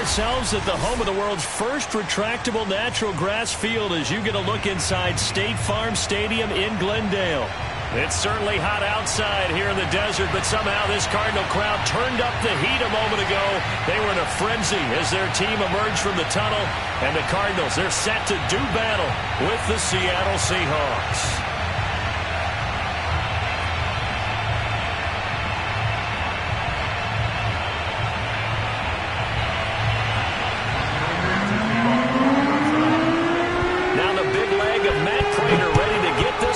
ourselves at the home of the world's first retractable natural grass field as you get a look inside State Farm Stadium in Glendale. It's certainly hot outside here in the desert, but somehow this Cardinal crowd turned up the heat a moment ago. They were in a frenzy as their team emerged from the tunnel, and the Cardinals, they're set to do battle with the Seattle Seahawks.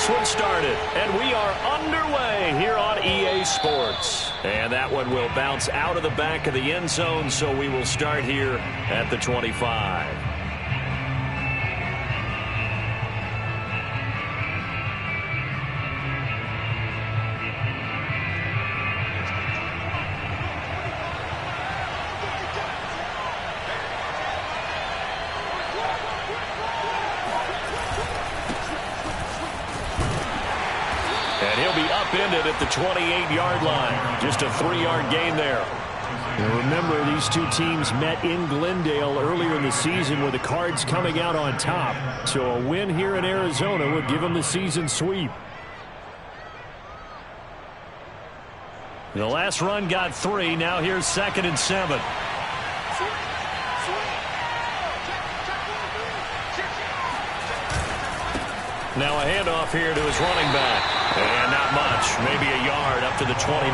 One started, and we are underway here on EA Sports. And that one will bounce out of the back of the end zone, so we will start here at the 25. At the 28-yard line. Just a 3-yard gain there. Now remember, these two teams met in Glendale earlier in the season with the Cards coming out on top. So a win here in Arizona would give them the season sweep. The last run got 3. Now here's 2nd and 7. Now a handoff here to his running back. And not much, maybe a yard up to the 29.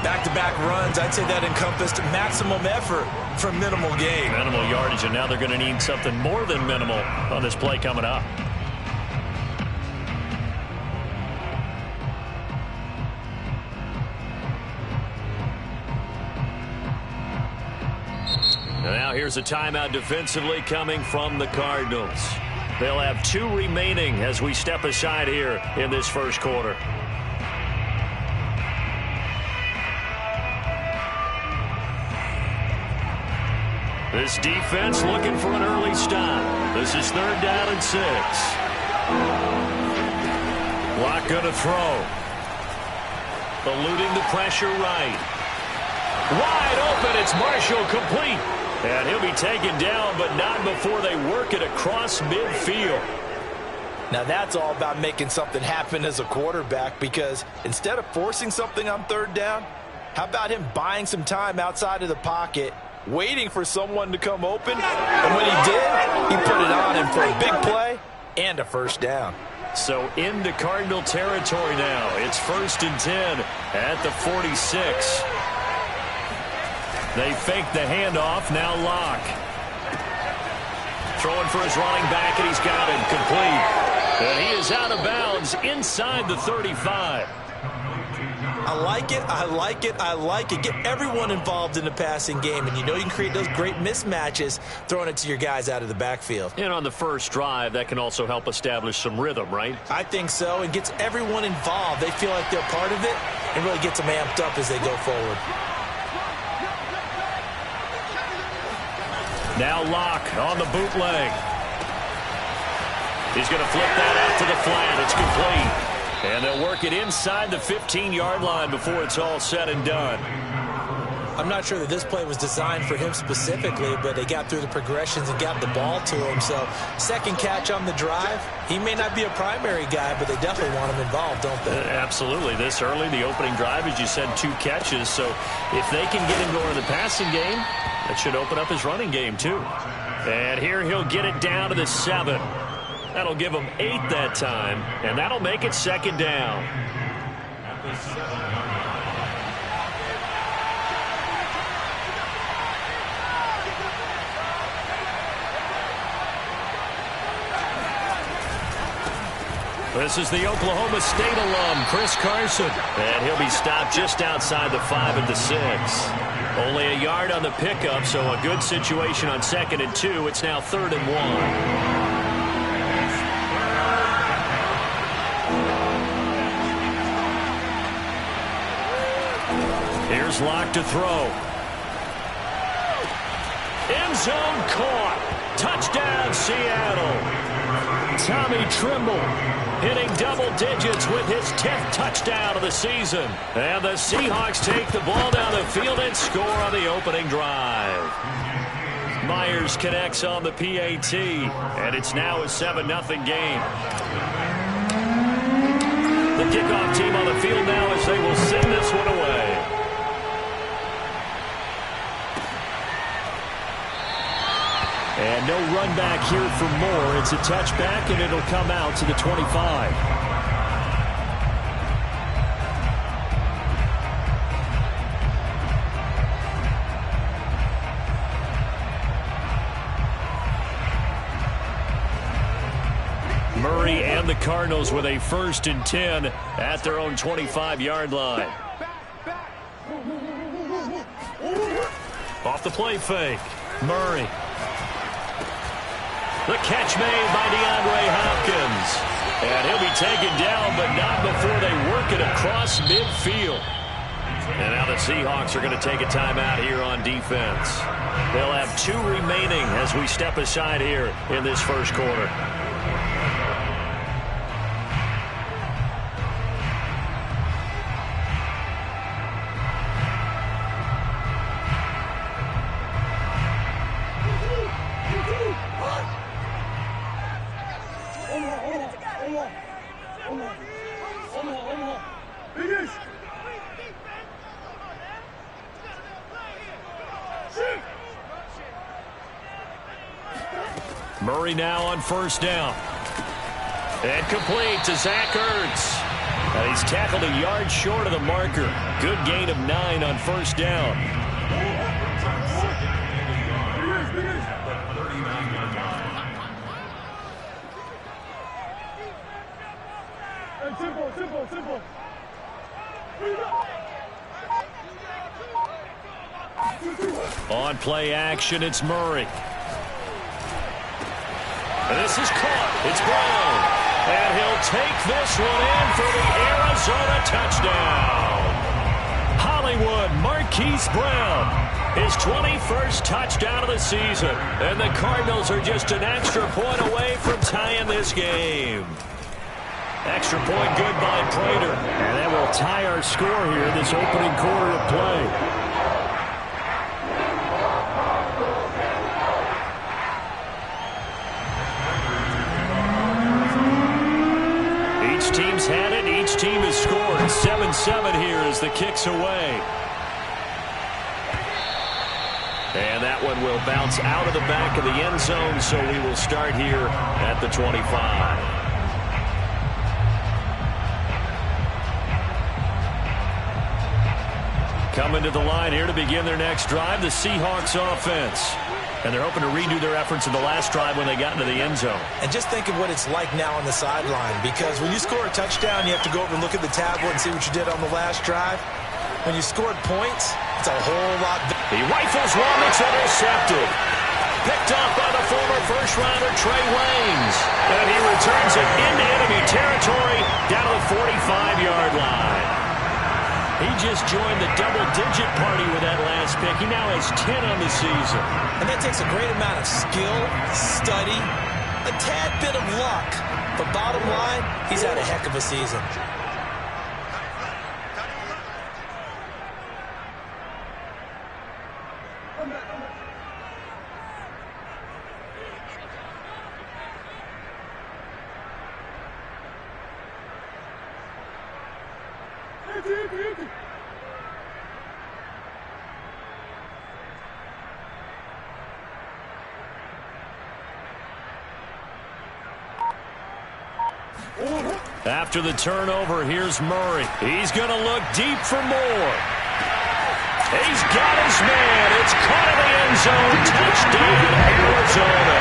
Back-to-back runs, I'd say that encompassed maximum effort for minimal gain. Minimal yardage, and now they're going to need something more than minimal on this play coming up. Now here's a timeout defensively coming from the Cardinals. They'll have 2 remaining as we step aside here in this first quarter. This defense looking for an early stop. This is 3rd down and 6. Lock going to throw. Eluding the pressure right. Wide open. It's Marshall, complete. And he'll be taken down, but not before they work it across midfield. Now that's all about making something happen as a quarterback, because instead of forcing something on 3rd down, how about him buying some time outside of the pocket, waiting for someone to come open? And when he did, he put it on him for a big play and a 1st down. So into Cardinal territory now. It's 1st and 10 at the 46. They fake the handoff, now Locke. Throwing for his running back, and he's got him complete. And he is out of bounds inside the 35. I like it, I like it, I like it. Get everyone involved in the passing game, and you know you can create those great mismatches throwing it to your guys out of the backfield. And on the first drive, that can also help establish some rhythm, right? I think so, and gets everyone involved. They feel like they're part of it, and really gets them amped up as they go forward. Now Locke on the bootleg. He's going to flip that out to the flat. It's complete. And they'll work it inside the 15-yard line before it's all said and done. I'm not sure that this play was designed for him specifically, but they got through the progressions and got the ball to him. So 2nd catch on the drive. He may not be a primary guy, but they definitely want him involved, don't they? Absolutely. This early, the opening drive, as you said, 2 catches. So if they can get him going in the passing game, that should open up his running game, too. And here he'll get it down to the 7. That'll give him 8 that time, and that'll make it 2nd down. This is the Oklahoma State alum, Chris Carson. And he'll be stopped just outside the 5 at the 6. Only a yard on the pickup, so a good situation on 2nd and 2. It's now 3rd and 1. Here's Locke to throw. End zone caught. Touchdown, Seattle. Tommy Tremble hitting double digits with his 10th touchdown of the season. And the Seahawks take the ball down the field and score on the opening drive. Myers connects on the PAT, and it's now a 7-0 game. The kickoff team on the field now as they will send this one away. And no run back here for Moore. It's a touchback, and it'll come out to the 25. Murray and the Cardinals with a 1st and 10 at their own 25-yard line. Off the play fake. Murray. The catch made by DeAndre Hopkins. And he'll be taken down, but not before they work it across midfield. And now the Seahawks are going to take a timeout here on defense. They'll have 2 remaining as we step aside here in this first quarter. Murray now on 1st down. And complete to Zach Ertz. And he's tackled a yard short of the marker. Good gain of 9 on 1st down. Simple. On play action, it's Murray. And this is caught. It's Brown. And he'll take this one in for the Arizona touchdown. Hollywood Marquise Brown. His 21st touchdown of the season. And the Cardinals are just an extra point away from tying this game. Extra point good by Prater. And that will tie our score here this opening quarter of play. Team's had it. Each team has scored. 7-7 here as the kick's away. And that one will bounce out of the back of the end zone, so we will start here at the 25. Coming to the line here to begin their next drive, the Seahawks offense. And they're hoping to redo their efforts in the last drive when they got into the end zone. And just think of what it's like now on the sideline, because when you score a touchdown, you have to go over and look at the tablet and see what you did on the last drive. When you scored points, it's a whole lot better. He rifles one that's intercepted. Picked off by the former first-rounder Trey Waynes. And he returns it into enemy territory down to the 45-yard line. He just joined the double-digit party with that last pick. He now has 10 on the season. And that takes a great amount of skill, study, a tad bit of luck. But bottom line, he's had a heck of a season. After the turnover, here's Murray. He's going to look deep for more. He's got his man. It's caught in the end zone. Touchdown, Arizona.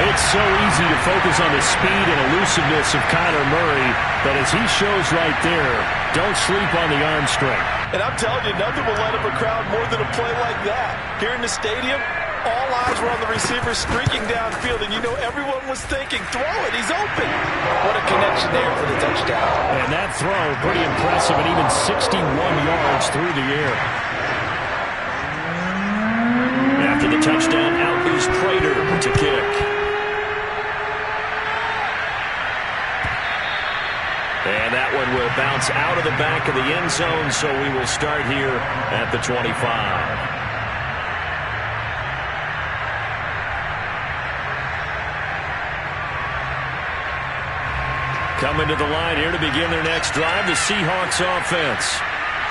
It's so easy to focus on the speed and elusiveness of Kyler Murray, but as he shows right there, don't sleep on the arm strength. And I'm telling you, nothing will light up a crowd more than a play like that. Here in the stadium, all eyes were on the receiver streaking downfield, and you know everyone was thinking, throw it, he's open. What a connection there for the touchdown. And that throw, pretty impressive, and even 61 yards through the air. After the touchdown, out is Prater to kick. And that one will bounce out of the back of the end zone, so we will start here at the 25. Coming to the line here to begin their next drive, the Seahawks offense.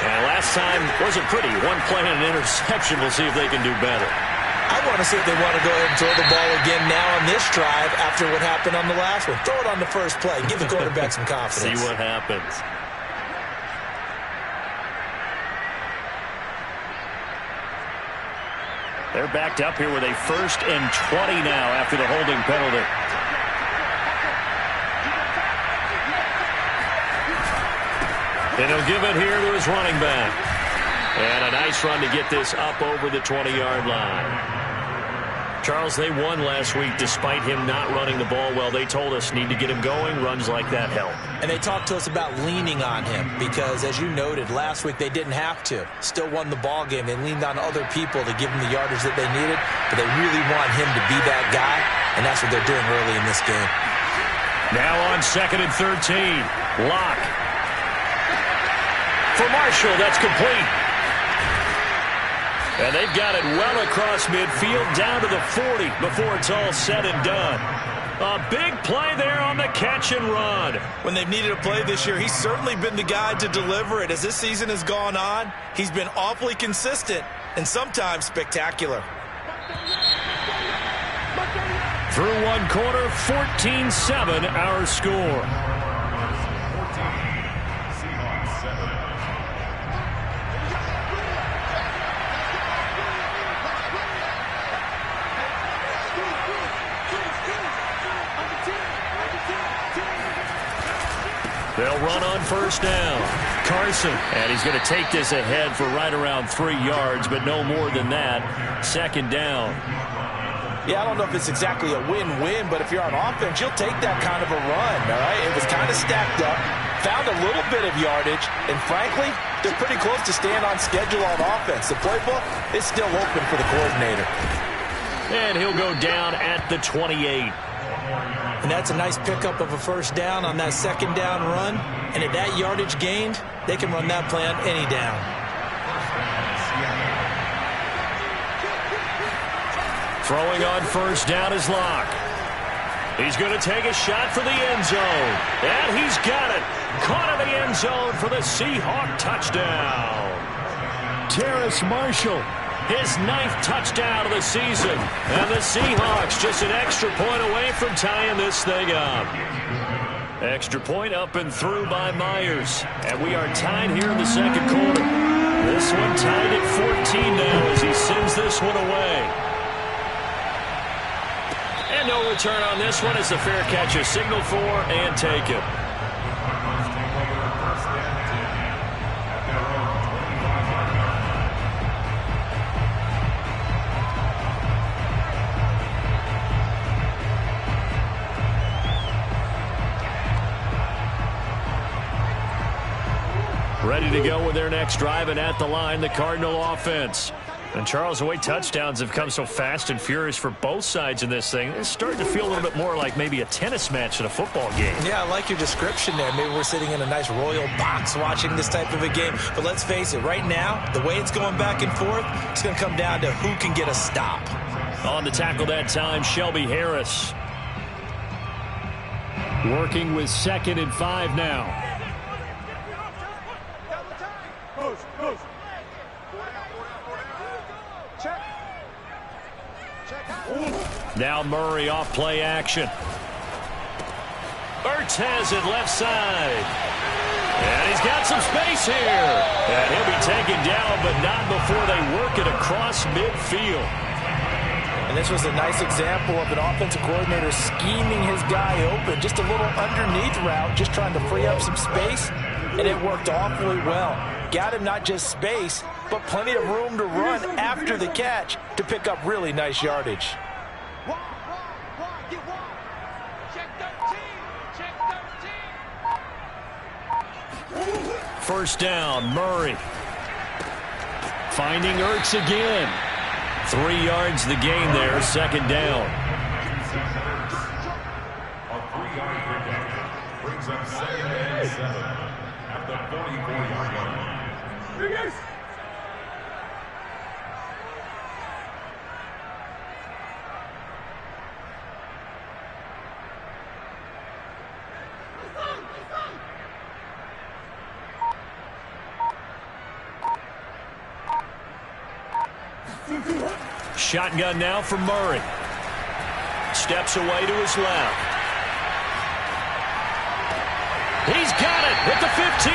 And last time wasn't pretty. One play and an interception. We'll see if they can do better. I want to see if they want to go ahead and throw the ball again now on this drive after what happened on the last one. Throw it on the first play. Give the quarterback some confidence. See what happens. They're backed up here with a 1st and 20 now after the holding penalty. And he'll give it here to his running back. And a nice run to get this up over the 20-yard line. Charles, they won last week despite him not running the ball well. They told us need to get him going. Runs like that help. And they talked to us about leaning on him because, as you noted, last week they didn't have to. Still won the ball game. They leaned on other people to give them the yardage that they needed, but they really want him to be that guy, and that's what they're doing early in this game. Now on 2nd and 13. Locke. For Marshall, that's complete. And they've got it well across midfield down to the 40 before it's all said and done. A big play there on the catch and run. When they've needed a play this year, he's certainly been the guy to deliver it. As this season has gone on, he's been awfully consistent and sometimes spectacular. Through one quarter, 14-7 our score. They'll run on 1st down. Carson, and he's going to take this ahead for right around 3 yards, but no more than that. 2nd down. Yeah, I don't know if it's exactly a win-win, but if you're on offense, you'll take that kind of a run, all right? It was kind of stacked up, found a little bit of yardage, and frankly, they're pretty close to staying on schedule on offense. The playbook is still open for the coordinator. And he'll go down at the 28. And that's a nice pickup of a 1st down on that 2nd down run. And at that yardage gained, they can run that play on any down. Throwing on 1st down is Locke. He's going to take a shot for the end zone. And he's got it. Caught in the end zone for the Seahawk touchdown. Terrace Marshall. His 9th touchdown of the season. And the Seahawks just an extra point away from tying this thing up. Extra point up and through by Myers. And we are tied here in the 2nd quarter. This one tied at 14 now as he sends this one away. And no return on this one. It's a fair catch, a signal for, and take it. Ready to go with their next drive, and at the line, the Cardinal offense. And Charles, the way touchdowns have come so fast and furious for both sides in this thing, it's starting to feel a little bit more like maybe a tennis match in a football game. Yeah, I like your description there. Maybe we're sitting in a nice royal box watching this type of a game. But let's face it, right now, the way it's going back and forth, it's going to come down to who can get a stop. On the tackle that time, Shelby Harris. Working with 2nd and 5 now. Now Murray off play action. Ertz has it left side. And he's got some space here. And he'll be taken down, but not before they work it across midfield. And this was a nice example of an offensive coordinator scheming his guy open. Just a little underneath route, just trying to free up some space. And it worked awfully well. Got him not just space, but plenty of room to run after the catch to pick up really nice yardage. First down, Murray. Finding Ertz again. 3 yards the gain there, 2nd down. A 3-yard pickup brings up 2nd and 7 at Shotgun now for Murray. Steps away to his left. He's got it at the 15.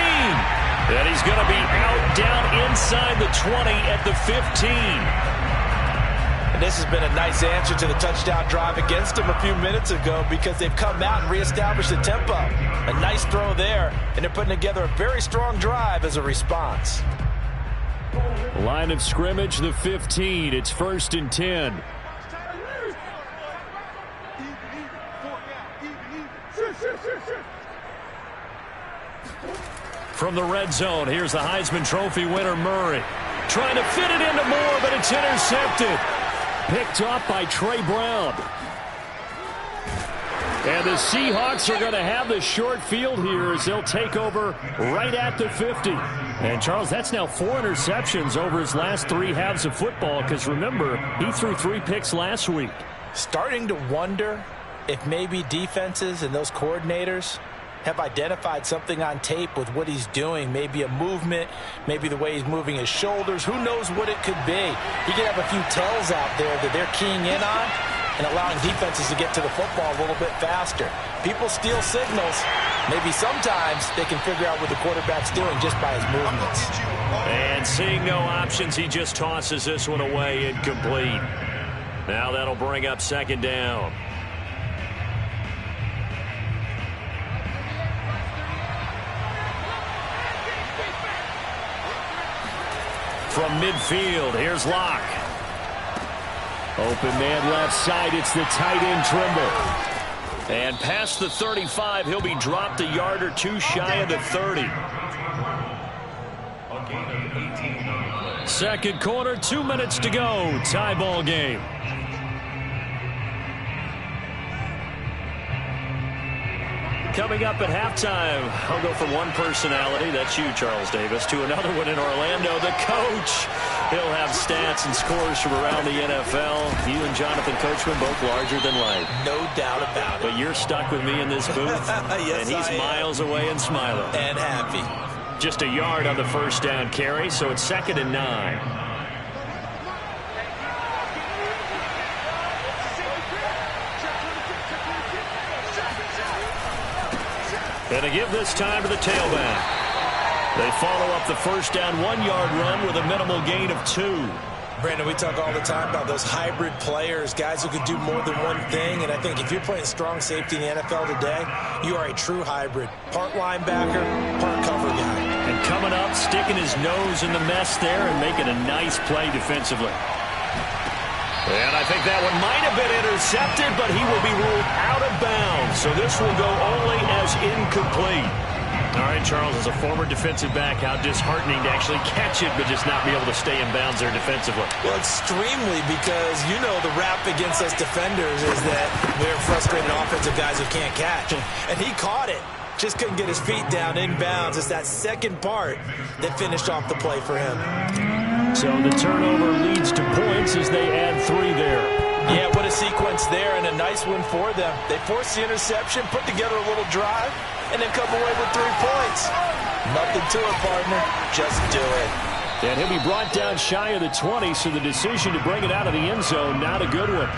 And he's going to be out down inside the 20 at the 15. And this has been a nice answer to the touchdown drive against them a few minutes ago because they've come out and reestablished the tempo. A nice throw there, and they're putting together a very strong drive as a response. Line of scrimmage, the 15. It's 1st and 10. From the red zone, here's the Heisman Trophy winner, Murray. Trying to fit it into Moore, but it's intercepted. Picked up by Trey Brown. And the Seahawks are going to have the short field here as they'll take over right at the 50. And, Charles, that's now 4 interceptions over his last 3 halves of football because, remember, he threw 3 picks last week. Starting to wonder if maybe defenses and those coordinators have identified something on tape with what he's doing. Maybe a movement, maybe the way he's moving his shoulders. Who knows what it could be? He could have a few tells out there that they're keying in on and allowing defenses to get to the football a little bit faster. People steal signals. Maybe sometimes they can figure out what the quarterback's doing just by his movements. And seeing no options, he just tosses this one away incomplete. Now that'll bring up 2nd down. From midfield, here's Locke. Open man left side, it's the tight end Trimble. And past the 35, he'll be dropped a yard or 2 shy of the 30. 2nd quarter, 2 minutes to go. Tie ball game. Coming up at halftime, I'll go from one personality, that's you, Charles Davis, to another one in Orlando, the coach. He'll have stats and scores from around the NFL. You and Jonathan Coachman both larger than life. No doubt about it. But you're stuck with me in this booth, yes, and he's miles away and smiling. And happy. Just a yard on the 1st down carry, so it's 2nd and 9. And they give this time to the tailback. They follow up the 1st down 1-yard run with a minimal gain of 2. Brandon, we talk all the time about those hybrid players, guys who can do more than one thing. And I think if you're playing strong safety in the NFL today, you are a true hybrid. Part linebacker, part cover guy. And coming up, sticking his nose in the mess there and making a nice play defensively. And I think that one might have been intercepted, but he will be ruled out of bounds. So this will go only as incomplete. All right, Charles, as a former defensive back, how disheartening to actually catch it, but just not be able to stay in bounds there defensively. Well, extremely, because you know the rap against us defenders is that we're frustrated offensive guys who can't catch. And he caught it. Just couldn't get his feet down in bounds. It's that second part that finished off the play for him. So the turnover leads to points as they add 3 there. Yeah, what a sequence there, and a nice one for them. They forced the interception, put together a little drive, and then come away with 3 points. Nothing to it, partner. Just do it. And he'll be brought down shy of the 20, so the decision to bring it out of the end zone, not a good one.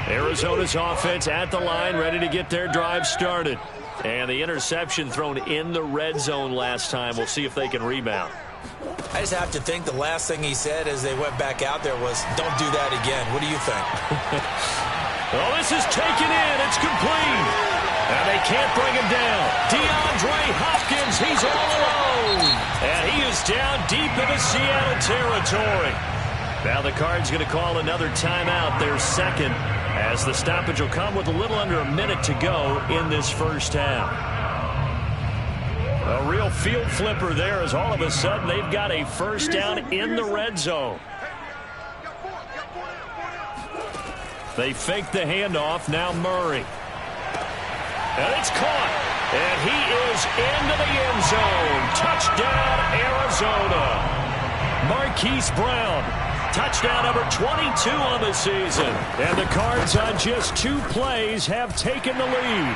Arizona's offense at the line, ready to get their drive started. And the interception thrown in the red zone last time. We'll see if they can rebound. I just have to think the last thing he said as they went back out there was, don't do that again. What do you think? Well, this is taken in. It's complete. And they can't bring him down. DeAndre Hopkins, he's all alone. And he is down deep into Seattle territory. Now the Cards going to call another timeout, their 2nd, as the stoppage will come with a little under a minute to go in this 1st half. A real field flipper there as all of a sudden they've got a first down in the red zone. They fake the handoff. Now Murray. And it's caught. And he is into the end zone. Touchdown, Arizona. Marquise Brown. Touchdown number 22 on the season. And the Cards on just 2 plays have taken the lead.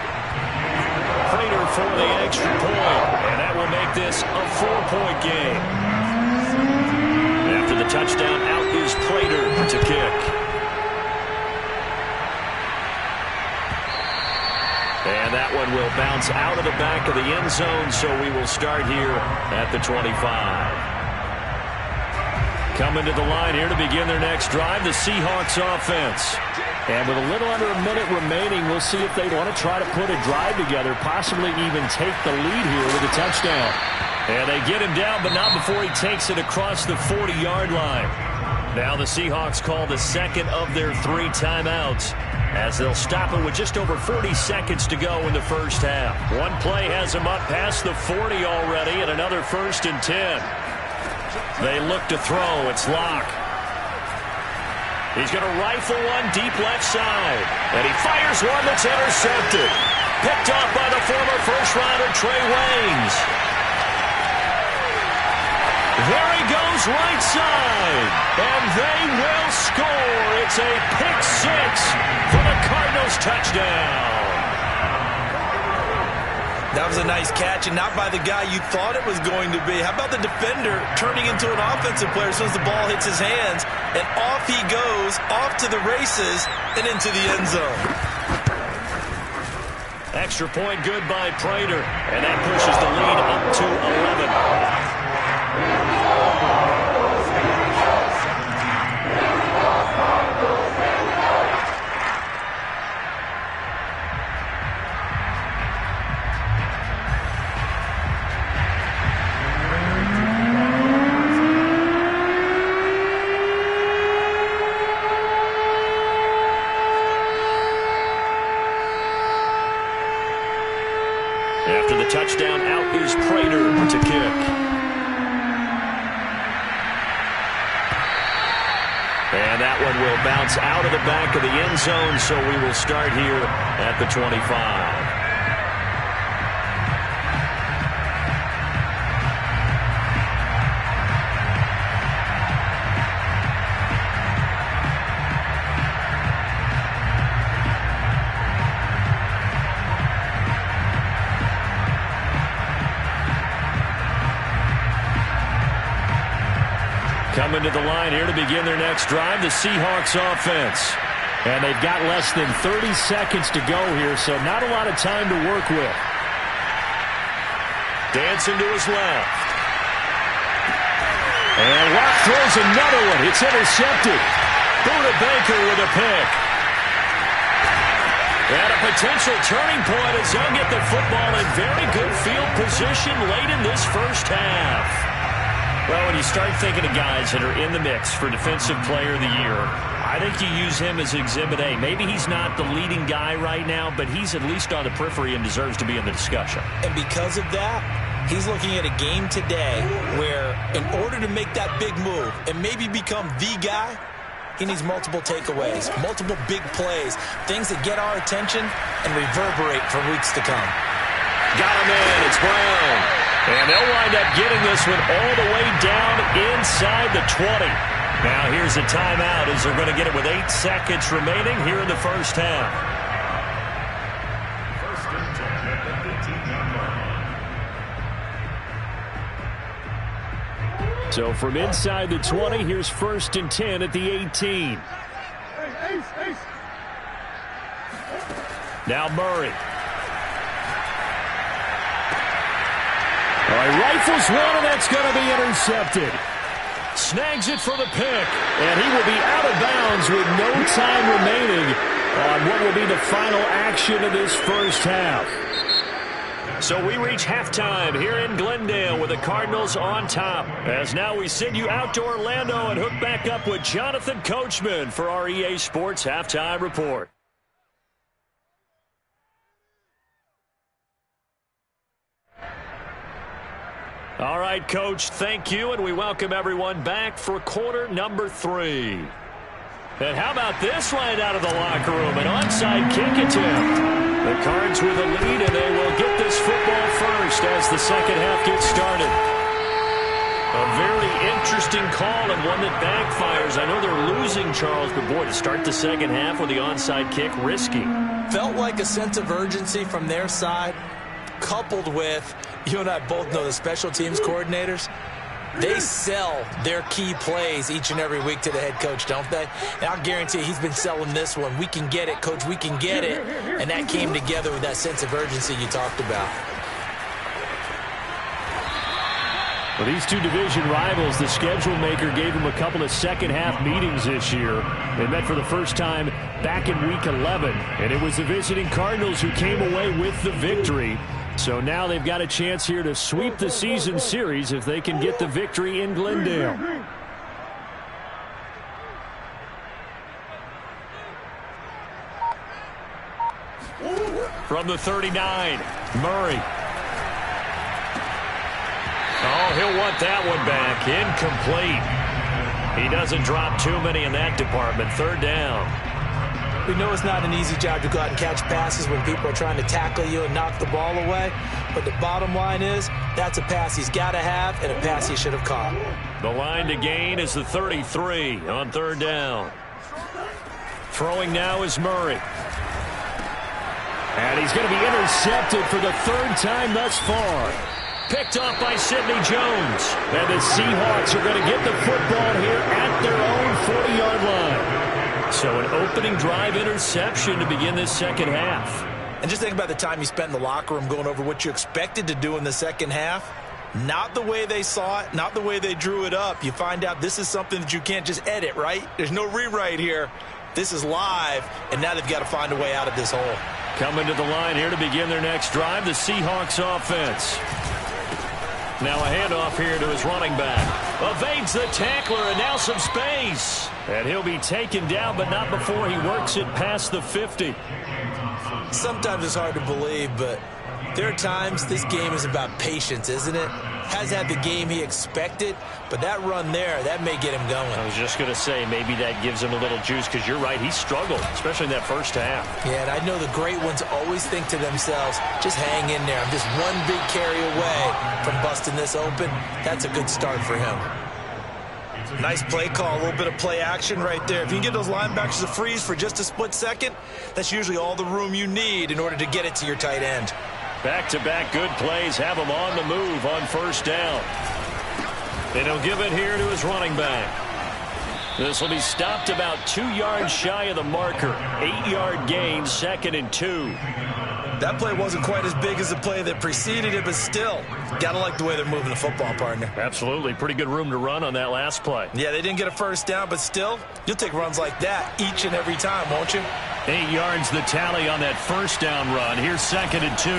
Prater for the extra point. And that will make this a 4-point game. After the touchdown, out is Prater to kick. And that one will bounce out of the back of the end zone, so we will start here at the 25. Coming to the line here to begin their next drive, the Seahawks offense. And with a little under a minute remaining, we'll see if they want to try to put a drive together, possibly even take the lead here with a touchdown. And they get him down, but not before he takes it across the 40-yard line. Now the Seahawks call the second of their 3 timeouts, as they'll stop it with just over 40 seconds to go in the first half. One play has them up past the 40 already, and another 1st and 10. They look to throw. It's Locke. He's going to rifle one deep left side. And he fires one that's intercepted. Picked off by the former first-rounder Trey Waynes. There he goes right side. And they will score. It's a pick 6 for the Cardinals touchdown. That was a nice catch, and not by the guy you thought it was going to be. How about the defender turning into an offensive player as soon as the ball hits his hands, and off he goes, off to the races, and into the end zone. Extra point good by Prater, and that pushes the lead up to 11. After the touchdown, out is Prater to kick. And that one will bounce out of the back of the end zone, so we will start here at the 25. Coming to the line here to begin their next drive, the Seahawks offense. And they've got less than 30 seconds to go here, so not a lot of time to work with. Dancing to his left. And Locke throws another one. It's intercepted. Buda Baker with a pick. And a potential turning point as they'll get the football in very good field position late in this first half. Well, when you start thinking of guys that are in the mix for Defensive Player of the Year, I think you use him as Exhibit A. Maybe he's not the leading guy right now, but he's at least on the periphery and deserves to be in the discussion. And because of that, he's looking at a game today where in order to make that big move and maybe become the guy, he needs multiple takeaways, multiple big plays, things that get our attention and reverberate for weeks to come. Got him in. It's Brown. And they'll wind up getting this one all the way down inside the 20. Now here's a timeout as they're going to get it with 8 seconds remaining here in the first half. First and 10 at the 15-yard line. So from inside the 20, here's 1st and 10 at the 18. Now Murray. All right, rifles one, and that's going to be intercepted. Snags it for the pick, and he will be out of bounds with no time remaining on what will be the final action of this first half. So we reach halftime here in Glendale with the Cardinals on top. As now we send you out to Orlando and hook back up with Jonathan Coachman for our EA Sports Halftime Report. All right, Coach, thank you, and we welcome everyone back for quarter number 3. And how about this right out of the locker room? An onside kick attempt. The Cards with a lead, and they will get this football first as the second half gets started. A very interesting call and one that backfires. I know they're losing, Charles, but boy, to start the second half with the onside kick, risky. Felt like a sense of urgency from their side, coupled with, you and I both know the special teams coordinators, they sell their key plays each and every week to the head coach, don't they? And I'll guarantee you he's been selling this one. We can get it, Coach, we can get it. And that came together with that sense of urgency you talked about. Well, these two division rivals, the schedule maker gave them a couple of second-half meetings this year. They met for the first time back in Week 11, and it was the visiting Cardinals who came away with the victory. So now they've got a chance here to sweep the season series if they can get the victory in Glendale. From the 39, Murray. Oh, he'll want that one back. Incomplete. He doesn't drop too many in that department. Third down. We know it's not an easy job to go out and catch passes when people are trying to tackle you and knock the ball away. But the bottom line is, that's a pass he's got to have and a pass he should have caught. The line to gain is the 33 on third down. Throwing now is Murray. And he's going to be intercepted for the third time thus far. Picked off by Sidney Jones. And the Seahawks are going to get the football here at their own 40-yard line. So an opening drive interception to begin this second half. And just think about the time you spent in the locker room going over what you expected to do in the second half. Not the way they saw it, not the way they drew it up. You find out this is something that you can't just edit, right? There's no rewrite here. This is live, and now they've got to find a way out of this hole. Coming to the line here to begin their next drive, the Seahawks offense. Now a handoff here to his running back. Evades the tackler and now some space. And he'll be taken down, but not before he works it past the 50. Sometimes it's hard to believe, but there are times this game is about patience, isn't it? Has had the game he expected, but that run there, that may get him going. I was just going to say, maybe that gives him a little juice, because you're right, he struggled, especially in that first half. Yeah, and I know the great ones always think to themselves, just hang in there. I'm just one big carry away from busting this open. That's a good start for him. Nice play call, a little bit of play action right there. If you can get those linebackers to freeze for just a split second, that's usually all the room you need in order to get it to your tight end. Back-to-back good plays have him on the move on first down. And he'll give it here to his running back. This will be stopped about 2 yards shy of the marker. 8-yard gain, 2nd and 2. That play wasn't quite as big as the play that preceded it, but still, gotta like the way they're moving the football, partner. Absolutely. Pretty good room to run on that last play. Yeah, they didn't get a first down, but still, you'll take runs like that each and every time, won't you? 8 yards the tally on that first down run. Here's 2nd and 2.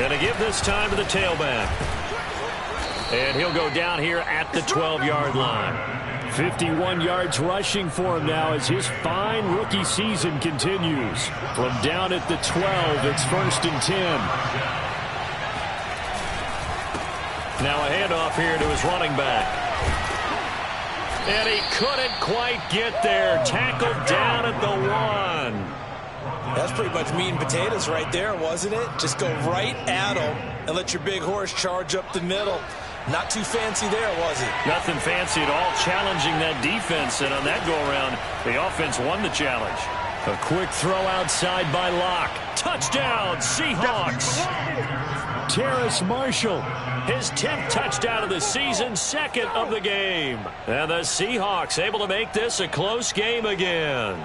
And to give this time to the tailback. And he'll go down here at the 12-yard line. 51 yards rushing for him now as his fine rookie season continues. From down at the 12, it's 1st and 10. Now a handoff here to his running back. And he couldn't quite get there. Tackled down at the 1. That's pretty much meat and potatoes right there, wasn't it? Just go right at him and let your big horse charge up the middle. Not too fancy there, was it? Nothing fancy at all, challenging that defense. And on that go-around, the offense won the challenge. A quick throw outside by Locke. Touchdown, Seahawks. Terrace Marshall, his 10th touchdown of the season, 2nd of the game. And the Seahawks able to make this a close game again.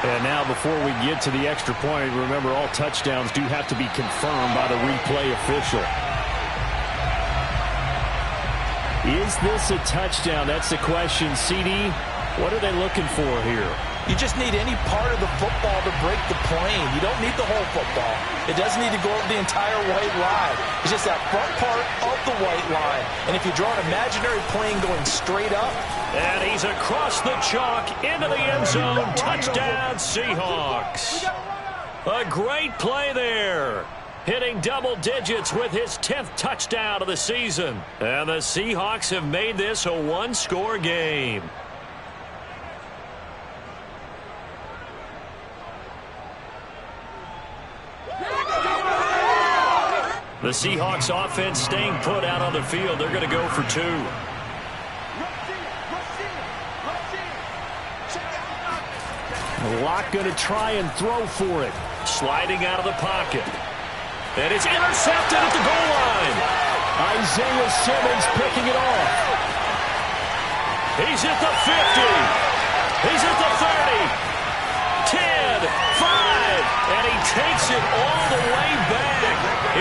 And now before we get to the extra point, remember all touchdowns do have to be confirmed by the replay official. Is this a touchdown? That's the question. CD, what are they looking for here? You just need any part of the football to break the plane. You don't need the whole football. It doesn't need to go over the entire white line. It's just that front part of the white line. And if you draw an imaginary plane going straight up. And he's across the chalk into the end zone. Touchdown, Seahawks. A great play there. Hitting double digits with his 10th touchdown of the season. And the Seahawks have made this a one-score game. The Seahawks offense staying put out on the field. They're going to go for two. Locke going to try and throw for it. Sliding out of the pocket. And it's intercepted at the goal line. Isaiah Simmons picking it off. He's at the 50. He's at the 30. 10, 5, and he takes it all the way back.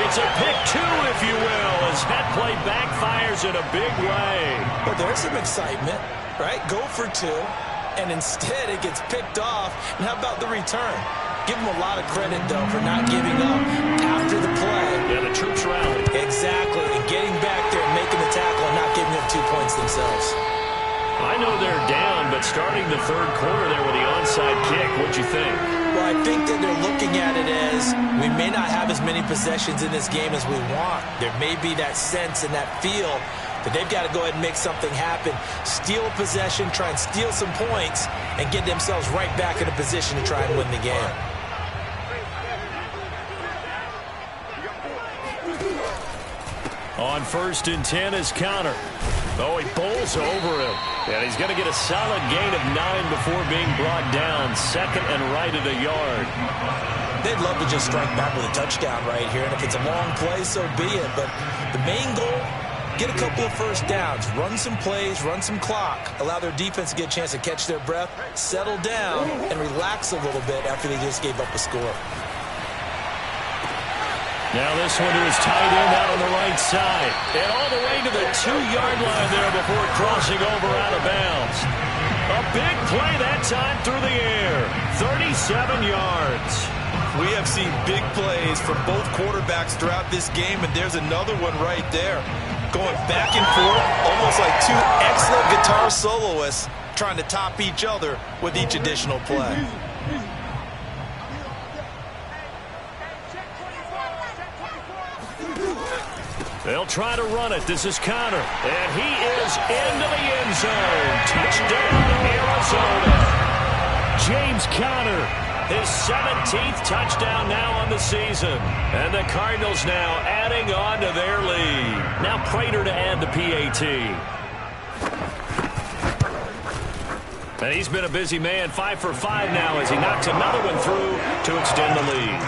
It's a pick two, if you will, as that play backfires in a big way. Well, there's some excitement, right? Go for two, and instead it gets picked off. And how about the return? Give him a lot of credit, though, for not giving up after the play. Yeah, the troops rallied. Exactly, and getting back there and making the tackle and not giving up 2 points themselves. I know they're down, but starting the third quarter there with the onside kick, what'd you think? Well, I think that they're looking at it as we may not have as many possessions in this game as we want. There may be that sense and that feel that they've got to go ahead and make something happen. Steal a possession, try and steal some points, and get themselves right back in a position to try and win the game. On 1st and 10 is Conner. Oh, he bowls over him. And he's going to get a solid gain of 9 before being brought down. Second and right at a yard. They'd love to just strike back with a touchdown right here. And if it's a long play, so be it. But the main goal, get a couple of first downs. Run some plays, run some clock. Allow their defense to get a chance to catch their breath, settle down, and relax a little bit after they just gave up a score. Now this one to his tight end out on the right side. And all the way to the 2-yard line there before crossing over out of bounds. A big play that time through the air. 37 yards. We have seen big plays from both quarterbacks throughout this game, and there's another one right there. Going back and forth, almost like two excellent guitar soloists trying to top each other with each additional play. They'll try to run it. This is Conner. And he is into the end zone. Touchdown, Arizona. James Conner, his 17th touchdown now on the season. And the Cardinals now adding on to their lead. Now Prater to add the PAT. And he's been a busy man. 5 for 5 now as he knocks another one through to extend the lead.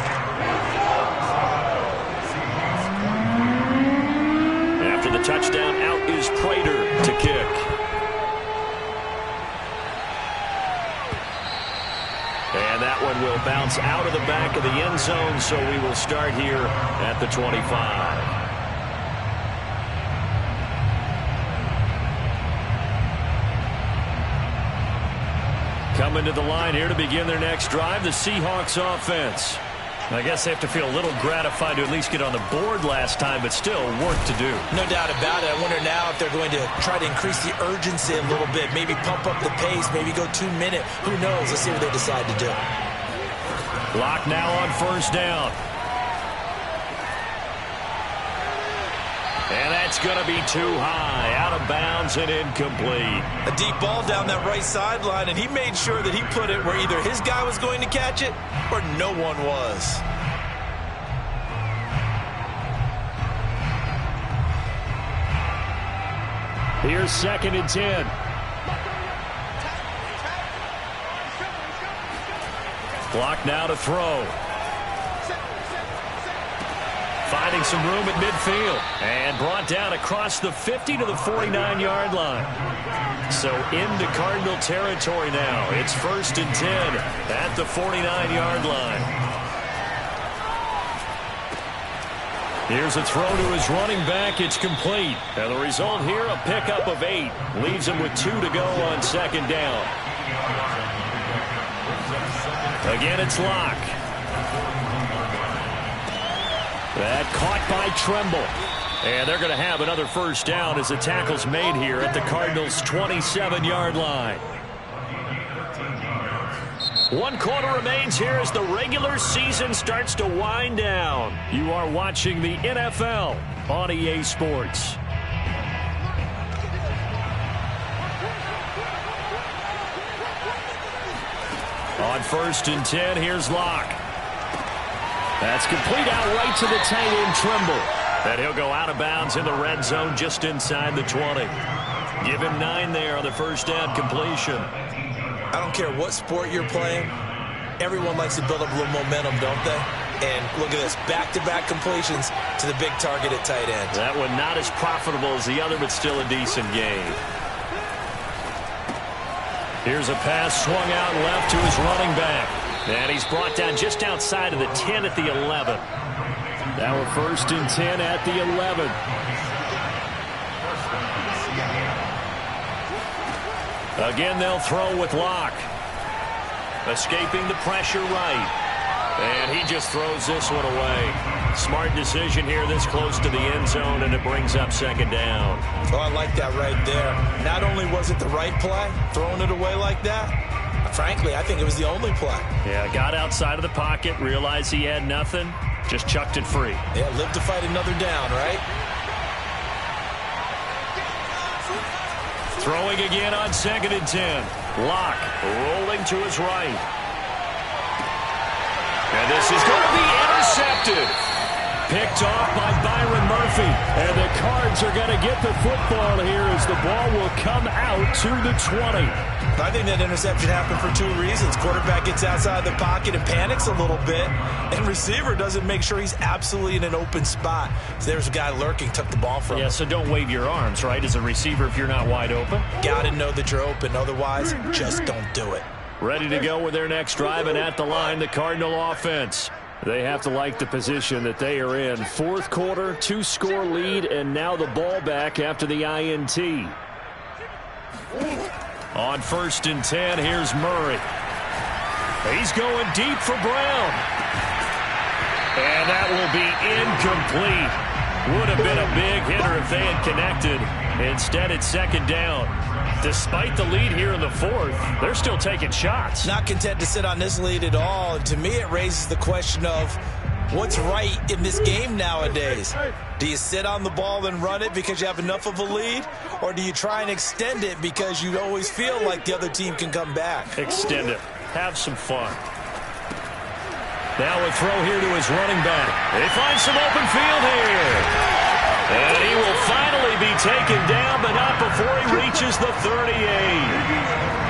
After the touchdown, out is Prater to kick. And that one will bounce out of the back of the end zone, so we will start here at the 25. Coming to the line here to begin their next drive, the Seahawks offense. I guess they have to feel a little gratified to at least get on the board last time, but still work to do. No doubt about it. I wonder now if they're going to try to increase the urgency a little bit, maybe pump up the pace, maybe go 2 minute. Who knows? Let's see what they decide to do. Lock now on 1st down. And that's going to be too high, out of bounds and incomplete. A deep ball down that right sideline, and he made sure that he put it where either his guy was going to catch it or no one was. Here's 2nd and 10. Clock now to throw. Finding some room at midfield. And brought down across the 50 to the 49-yard line. So into Cardinal territory now. It's 1st and 10 at the 49-yard line. Here's a throw to his running back. It's complete. And the result here, a pickup of 8. Leaves him with 2 to go on 2nd down. Again, it's Locke. That caught by Tremble. And they're going to have another first down as the tackle's made here at the Cardinals' 27-yard line. 1 quarter remains here as the regular season starts to wind down. You are watching the NFL on EA Sports. On 1st and 10, here's Locke. That's complete out right to the tight end, Tremble. And he'll go out of bounds in the red zone just inside the 20. Give him 9 there on the first down completion. I don't care what sport you're playing. Everyone likes to build up a little momentum, don't they? And look at this, back-to-back completions to the big target at tight end. That one not as profitable as the other, but still a decent gain. Here's a pass swung out left to his running back. And he's brought down just outside of the 10 at the 11. Now we're 1st and 10 at the 11. Again, they'll throw with Locke. Escaping the pressure right. And he just throws this one away. Smart decision here this close to the end zone, and it brings up 2nd down. Oh, I like that right there. Not only was it the right play, throwing it away like that, frankly, I think it was the only play. Yeah, got outside of the pocket, realized he had nothing, just chucked it free. Yeah, live to fight another down, right? Throwing again on 2nd and 10. Locke rolling to his right. And this is going to be intercepted. Picked off by Byron Murphy. And the Cards are going to get the football here as the ball will come out to the 20. I think that interception happened for 2 reasons. Quarterback gets outside the pocket and panics a little bit. And receiver doesn't make sure he's absolutely in an open spot. So there's a guy lurking, took the ball from him. Yeah, so don't wave your arms, right, as a receiver if you're not wide open. Got to know that you're open. Otherwise, just don't do it. Ready to go with their next drive, and at the line, the Cardinal offense. They have to like the position that they are in. 4th quarter, 2-score lead, and now the ball back after the INT. On 1st and 10, here's Murray. He's going deep for Brown. And that will be incomplete. Would have been a big hitter if they had connected. Instead, it's 2nd down. Despite the lead here in the 4th, they're still taking shots. Not content to sit on this lead at all. And to me, it raises the question of what's right in this game nowadays. Do you sit on the ball and run it because you have enough of a lead? Or do you try and extend it because you always feel like the other team can come back? Extend it. Have some fun. Now a throw here to his running back. They find some open field here. And he will finally be taken down, but not before he reaches the 38.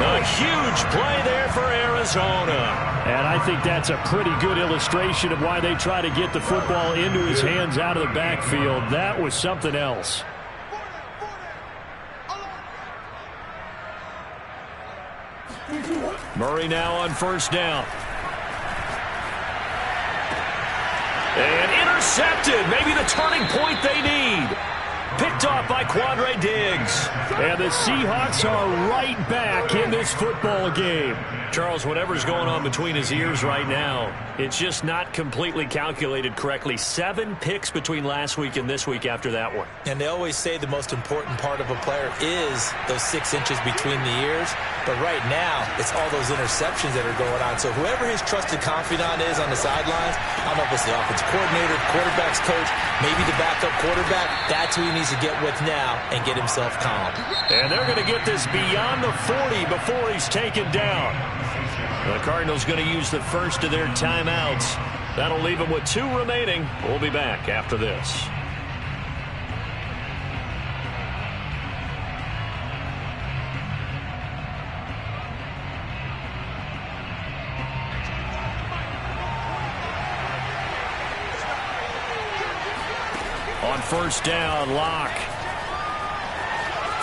A huge play there for Arizona. And I think that's a pretty good illustration of why they try to get the football into his hands out of the backfield. That was something else. Murray now on 1st down. And intercepted. Maybe the turning point they need. Picked off by Quandre Diggs. And the Seahawks are right back in this football game. Charles, whatever's going on between his ears right now, it's just not completely calculated correctly. 7 picks between last week and this week after that one. And they always say the most important part of a player is those 6 inches between the ears. But right now, it's all those interceptions that are going on. So whoever his trusted confidant is on the sidelines, I don't know if it's the offensive coordinator, quarterback's coach, maybe the backup quarterback, that's who he needs to get with now and get himself calm. And they're going to get this beyond the 40 before he's taken down. The Cardinals going to use the first of their timeouts. That'll leave them with 2 remaining. We'll be back after this. On 1st down, Locke.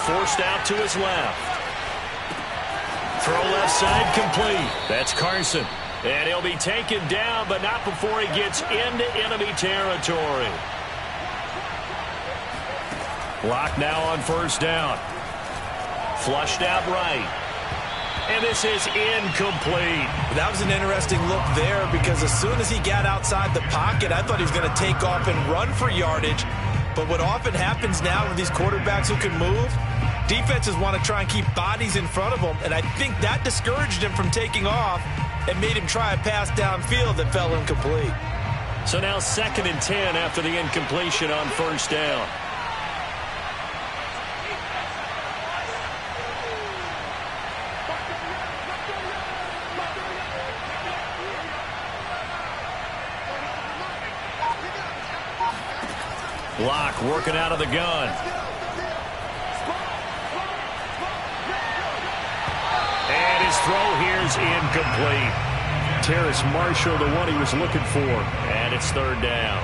Forced out to his left. Throw left side complete. That's Carson. And he'll be taken down, but not before he gets into enemy territory. Locke now on 1st down. Flushed out right. And this is incomplete. That was an interesting look there because as soon as he got outside the pocket, I thought he was going to take off and run for yardage. But what often happens now with these quarterbacks who can move, defenses want to try and keep bodies in front of them. And I think that discouraged him from taking off and made him try a pass downfield that fell incomplete. So now 2nd and 10 after the incompletion on 1st down. Locke working out of the gun. And his throw here is incomplete. Terrace Marshall, the one he was looking for. And it's 3rd down.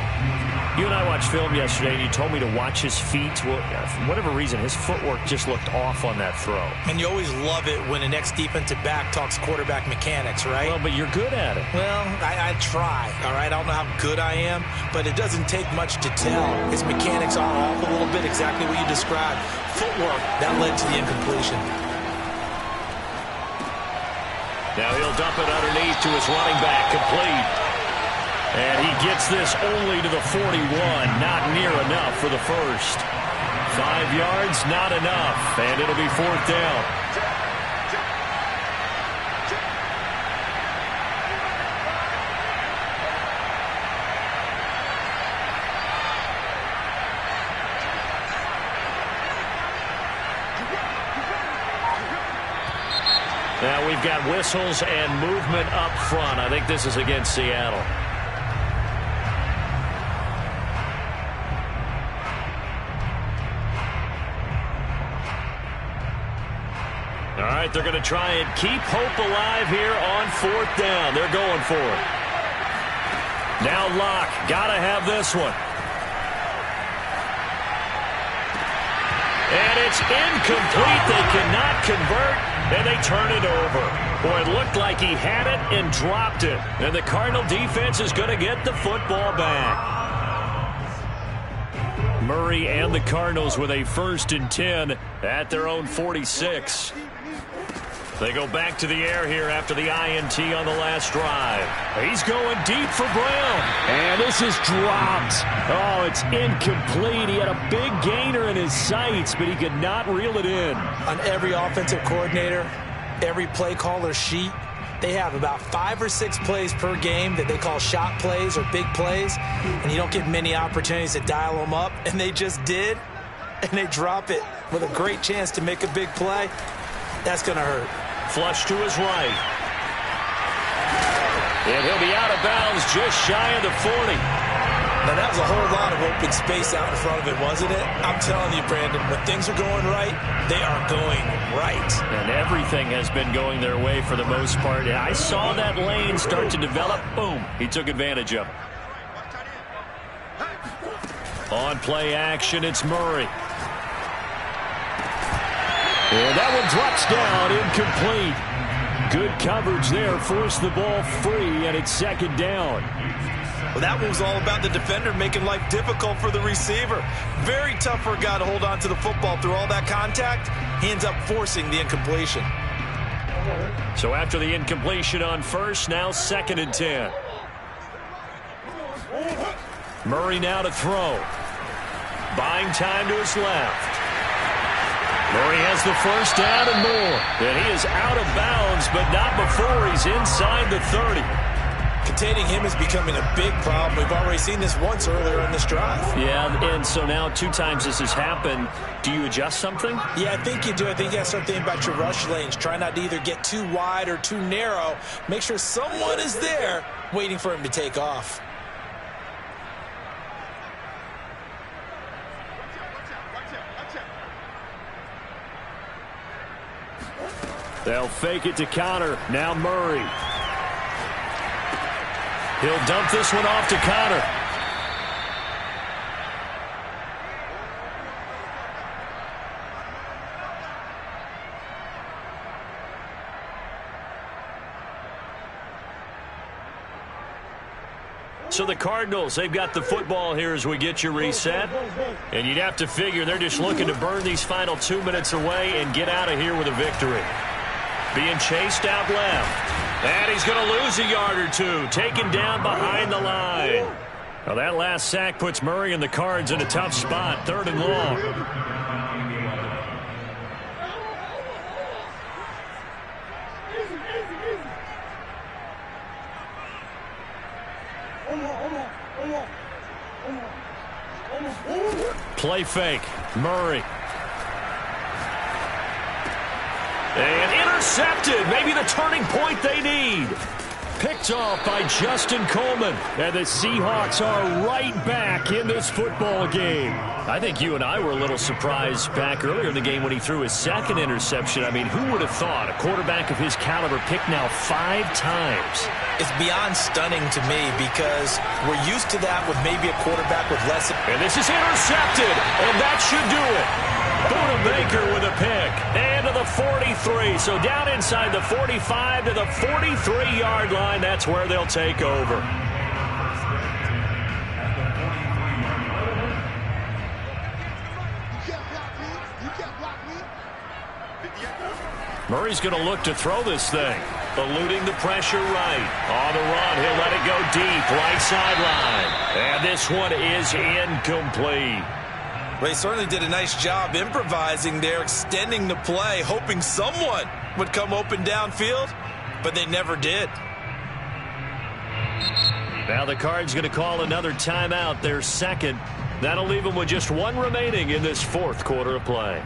You and I watched film yesterday, and you told me to watch his feet. Well, for whatever reason, his footwork just looked off on that throw. And you always love it when an ex-defensive back talks quarterback mechanics, right? Well, but you're good at it. Well, I try, all right? I don't know how good I am, but it doesn't take much to tell. His mechanics are off a little bit, exactly what you described. Footwork, that led to the incompletion. Now he'll dump it underneath to his running back, complete. And he gets this only to the 41, not near enough for the first. 5 yards, not enough, and it'll be 4th down. Now we've got whistles and movement up front. I think this is against Seattle. All right, they're going to try and keep hope alive here on 4th down. They're going for it. Now Locke, got to have this one. And it's incomplete. They cannot convert, and they turn it over. Boy, it looked like he had it and dropped it. And the Cardinal defense is going to get the football back. Murray and the Cardinals with a 1st and 10 at their own 46. They go back to the air here after the INT on the last drive. He's going deep for Brown. And this is dropped. Oh, it's incomplete. He had a big gainer in his sights, but he could not reel it in. On every offensive coordinator, every play caller sheet, they have about 5 or 6 plays per game that they call shot plays or big plays, and you don't get many opportunities to dial them up, and they just did, and they drop it with a great chance to make a big play. That's going to hurt. Flush to his right. And he'll be out of bounds just shy of the 40. Now, that was a whole lot of open space out in front of it, wasn't it? I'm telling you, Brandon, when things are going right, they are going right. And everything has been going their way for the most part. And I saw that lane start to develop. Boom. He took advantage of it. On play action, it's Murray. And that one drops down, incomplete. Good coverage there, forced the ball free, and it's 2nd down. Well, that one was all about the defender making life difficult for the receiver. Very tough for a guy to hold on to the football through all that contact. He ends up forcing the incompletion. So after the incompletion on 1st, now 2nd and 10. Murray now to throw. Buying time to his left. Murray has the 1st down and more. And he is out of bounds, but not before he's inside the 30. Containing him is becoming a big problem. We've already seen this once earlier in this drive. Yeah, and so now 2 times this has happened. Do you adjust something? Yeah, I think you do. I think you got to start thinking about your rush lanes. Try not to either get too wide or too narrow. Make sure someone is there waiting for him to take off. They'll fake it to Connor. Now Murray. He'll dump this one off to Connor. So the Cardinals, they've got the football here as we get you reset. And you'd have to figure they're just looking to burn these final 2 minutes away and get out of here with a victory. being chased out left. And he's going to lose a yard or two, taken down behind the line. Well, that last sack puts Murray and the Cards in a tough spot, 3rd and long. Play fake. Murray. And intercepted. Maybe the turning point they need. Picked off by Justin Coleman. And the Seahawks are right back in this football game. I think you and I were a little surprised back earlier in the game when he threw his second interception. I mean, who would have thought a quarterback of his caliber picked now 5 times? It's beyond stunning to me because we're used to that with maybe a quarterback with less. And this is intercepted, and that should do it. Buda Baker with a pick. And to the 43. So down inside the 45 to the 43-yard line. That's where they'll take over. Murray's going to look to throw this thing. Eluding the pressure right. On the run, he'll let it go deep. Right sideline. And this one is incomplete. Well, he certainly did a nice job improvising there, extending the play, hoping someone would come open downfield, but they never did. Now the Cards going to call another timeout, their second. That'll leave them with just 1 remaining in this 4th quarter of play.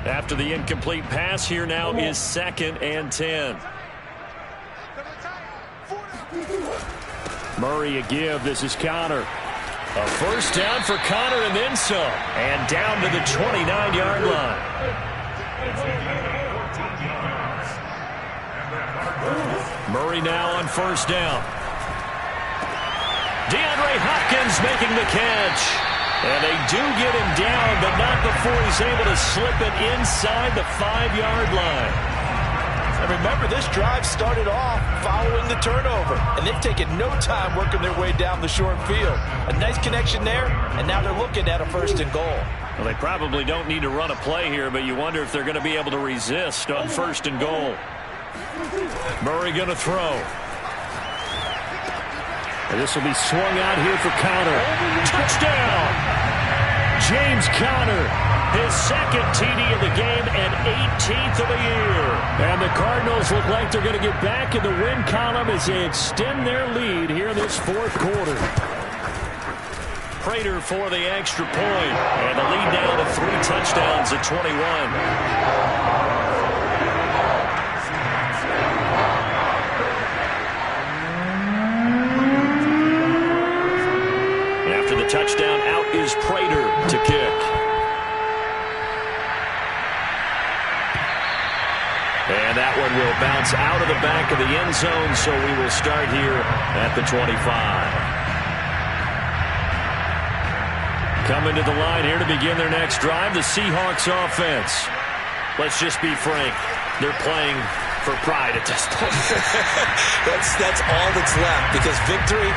After the incomplete pass, here now is 2nd and 10. Murray a give. This is Connor. A first down for Connor and then some. And down to the 29-yard line. Murray now on first down. DeAndre Hopkins making the catch. And they do get him down, but not before he's able to slip it inside the 5-yard line. And remember, this drive started off following the turnover, and they've taken no time working their way down the short field. A nice connection there, and now they're looking at a 1st and goal. Well, they probably don't need to run a play here, but you wonder if they're going to be able to resist on 1st and goal. Murray going to throw. And this will be swung out here for Connor. Touchdown! James Conner, his 2nd TD of the game and 18th of the year. And the Cardinals look like they're going to get back in the win column as they extend their lead here in this 4th quarter. Prater for the extra point. And the lead now to 3 touchdowns at 21. Touchdown, out is Prater to kick. And that one will bounce out of the back of the end zone, so we will start here at the 25. Coming to the line here to begin their next drive, the Seahawks offense. Let's just be frank, they're playing for pride at this point. That's all that's left, because victory,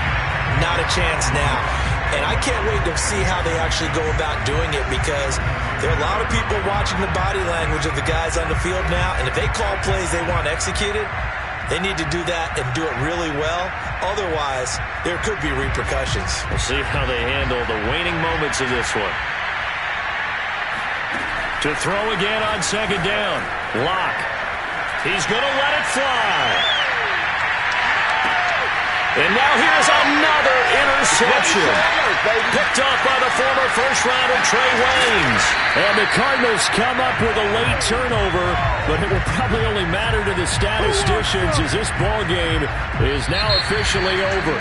not a chance now. And I can't wait to see how they actually go about doing it, because there are a lot of people watching the body language of the guys on the field now, and if they call plays they want executed, they need to do that and do it really well. Otherwise, there could be repercussions. We'll see how they handle the waning moments of this one. To throw again on 2nd down. Locke. He's going to let it fly. And now here's another interception. Picked off by the former first-rounder Trey Waynes. And the Cardinals come up with a late turnover, but it will probably only matter to the statisticians as this ball game is now officially over.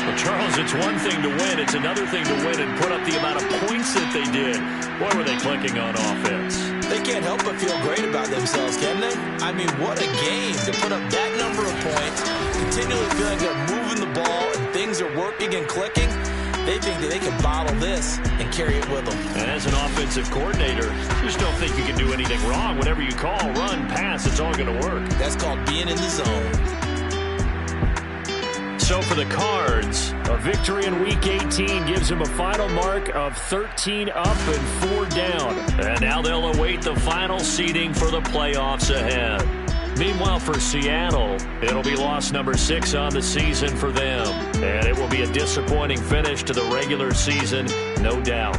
Well, Charles, it's one thing to win. It's another thing to win and put up the amount of points that they did. Boy, were they clicking on offense. They can't help but feel great about themselves, can they? I mean, what a game to put up that number of points, continually feeling they're moving the ball and things are working and clicking. They think that they can bottle this and carry it with them. And as an offensive coordinator, you just don't think you can do anything wrong. Whatever you call, run, pass, it's all going to work. That's called being in the zone. So So for the Cards, a victory in Week 18 gives them a final mark of 13 up and 4 down. And now they'll await the final seeding for the playoffs ahead. Meanwhile, for Seattle, it'll be loss number 6 on the season for them. And it will be a disappointing finish to the regular season, no doubt.